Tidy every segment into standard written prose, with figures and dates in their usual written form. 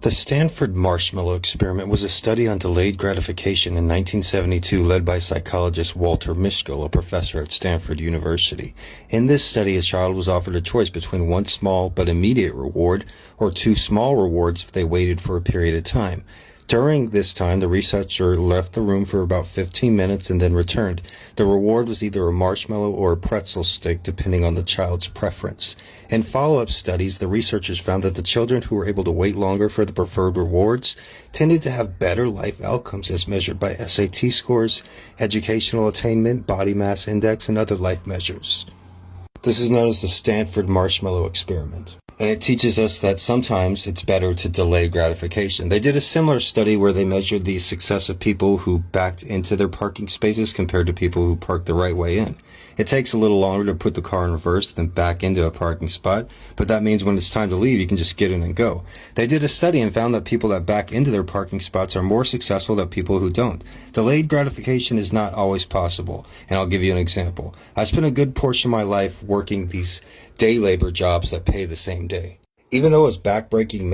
The Stanford Marshmallow Experiment was a study on delayed gratification in 1972 led by psychologist Walter Mischel, a professor at Stanford University. In this study, a child was offered a choice between one small but immediate reward or two small rewards if they waited for a period of time. During this time, the researcher left the room for about 15 minutes and then returned. The reward was either a marshmallow or a pretzel stick, depending on the child's preference. In follow-up studies, the researchers found that the children who were able to wait longer for the preferred rewards tended to have better life outcomes as measured by SAT scores, educational attainment, body mass index, and other life measures. This is known as the Stanford Marshmallow Experiment. And it teaches us that sometimes it's better to delay gratification. They did a similar study where they measured the success of people who backed into their parking spaces compared to people who parked the right way in. It takes a little longer to put the car in reverse than back into a parking spot, but that means when it's time to leave, you can just get in and go. They did a study and found that people that back into their parking spots are more successful than people who don't. Delayed gratification is not always possible, and I'll give you an example. I spent a good portion of my life working these day labor jobs that pay the same day. Even though it was backbreaking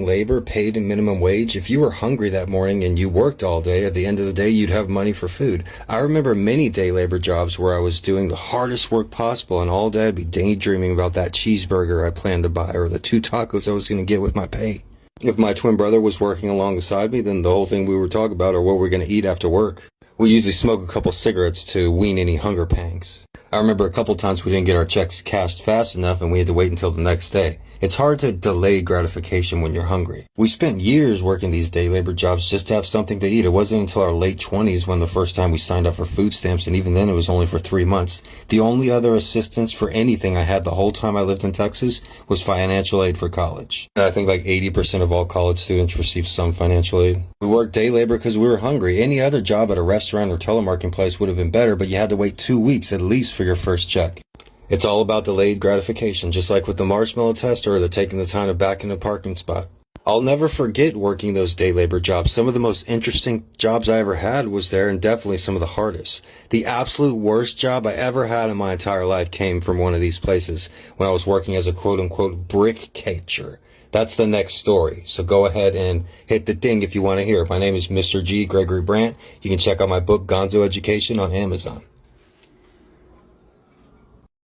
labor paid a minimum wage, if you were hungry that morning and you worked all day, at the end of the day, you'd have money for food. I remember many day labor jobs where I was doing the hardest work possible, and all day I'd be daydreaming about that cheeseburger I planned to buy or the 2 tacos I was going to get with my pay. If my twin brother was working alongside me, then the whole thing we were talking about are what we're going to eat after work. We usually smoke a couple cigarettes to wean any hunger pangs. I remember a couple times we didn't get our checks cashed fast enough and we had to wait until the next day. It's hard to delay gratification when you're hungry. We spent years working these day labor jobs just to have something to eat. It wasn't until our late 20s when the first time we signed up for food stamps, and even then it was only for 3 months. The only other assistance for anything I had the whole time I lived in Texas was financial aid for college. And I think like 80% of all college students receive some financial aid. We worked day labor because we were hungry. Any other job at a restaurant or telemarketing place would have been better, but you had to wait 2 weeks at least for your first check. It's all about delayed gratification, just like with the marshmallow test or the taking the time to back in a parking spot. I'll never forget working those day labor jobs. Some of the most interesting jobs I ever had was there, and definitely some of the hardest. The absolute worst job I ever had in my entire life came from one of these places when I was working as a quote-unquote brick catcher. That's the next story, so go ahead and hit the ding if you want to hear. My name is Mr.G, Gregory Brandt. You can check out my book, Gonzo Education, on Amazon.